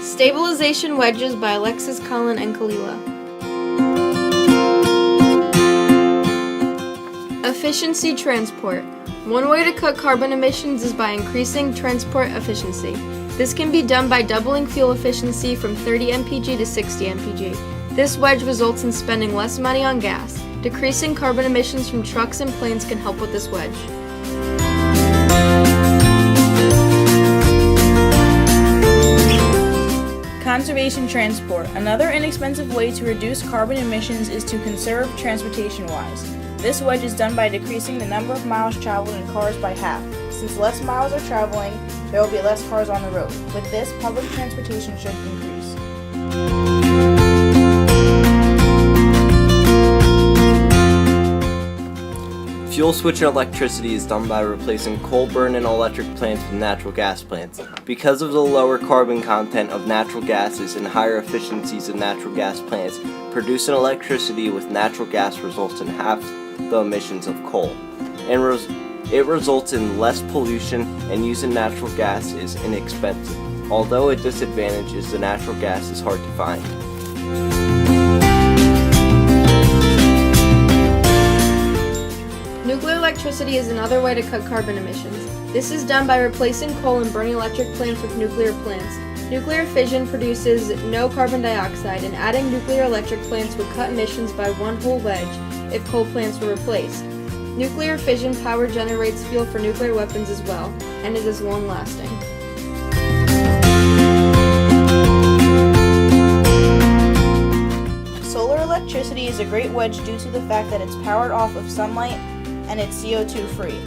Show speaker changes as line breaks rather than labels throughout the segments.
Stabilization wedges by Alexys, Collin, and Kalilah. Efficiency transport. One way to cut carbon emissions is by increasing transport efficiency. This can be done by doubling fuel efficiency from 30 mpg to 60 mpg. This wedge results in spending less money on gas. Decreasing carbon emissions from trucks and planes can help with this wedge.
Conservation transport. Another inexpensive way to reduce carbon emissions is to conserve transportation-wise. This wedge is done by decreasing the number of miles traveled in cars by half. Since less miles are traveling, there will be less cars on the road. With this, public transportation should increase.
Fuel switching electricity is done by replacing coal-burning electric plants with natural gas plants. Because of the lower carbon content of natural gases and higher efficiencies of natural gas plants, producing electricity with natural gas results in half the emissions of coal. And it results in less pollution, and using natural gas is inexpensive. Although a disadvantage is the natural gas is hard to find.
Nuclear electricity is another way to cut carbon emissions. This is done by replacing coal and burning electric plants with nuclear plants. Nuclear fission produces no carbon dioxide, and adding nuclear electric plants would cut emissions by one whole wedge if coal plants were replaced. Nuclear fission power generates fuel for nuclear weapons as well, and it is long-lasting.
Solar electricity is a great wedge due to the fact that it's powered off of sunlight and it's CO2 free.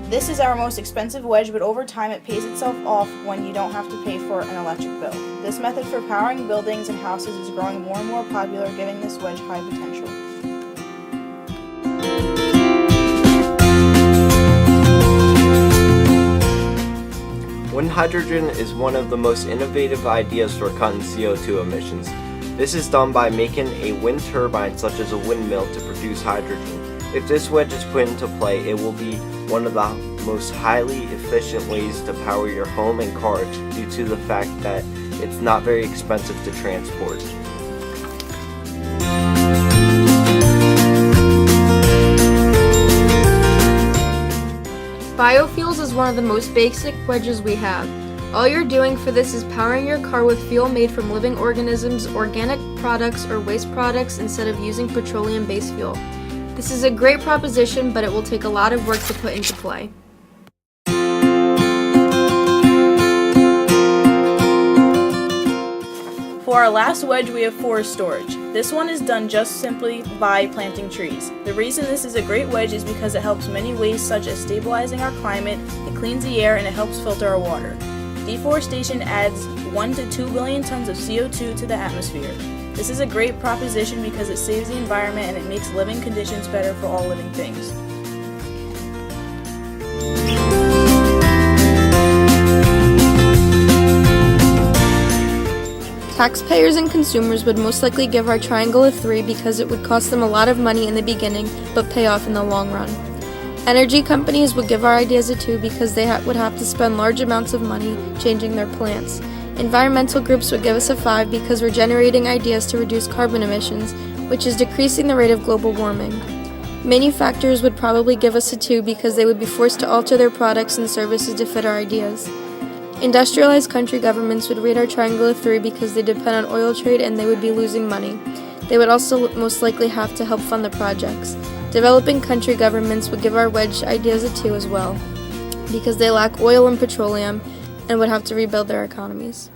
This is our most expensive wedge, but over time it pays itself off when you don't have to pay for an electric bill. This method for powering buildings and houses is growing more and more popular, giving this wedge high potential.
Wind hydrogen is one of the most innovative ideas for cutting CO2 emissions. This is done by making a wind turbine such as a windmill to produce hydrogen. If this wedge is put into play, it will be one of the most highly efficient ways to power your home and car due to the fact that it's not very expensive to transport.
Biofuels is one of the most basic wedges we have. All you're doing for this is powering your car with fuel made from living organisms, organic products, or waste products instead of using petroleum-based fuel. This is a great proposition, but it will take a lot of work to put into play.
For our last wedge, we have forest storage. This one is done just simply by planting trees. The reason this is a great wedge is because it helps many ways, such as stabilizing our climate, it cleans the air, and it helps filter our water. Deforestation adds 1 to 2 billion tons of CO2 to the atmosphere. This is a great proposition because it saves the environment and it makes living conditions better for all living things.
Taxpayers and consumers would most likely give our triangle a 3 because it would cost them a lot of money in the beginning but pay off in the long run. Energy companies would give our ideas a 2 because they would have to spend large amounts of money changing their plants. Environmental groups would give us a 5 because we're generating ideas to reduce carbon emissions, which is decreasing the rate of global warming. Manufacturers would probably give us a 2 because they would be forced to alter their products and services to fit our ideas. Industrialized country governments would rate our triangle a 3 because they depend on oil trade and they would be losing money. They would also most likely have to help fund the projects. Developing country governments would give our wedge ideas a 2 as well, because they lack oil and petroleum and would have to rebuild their economies.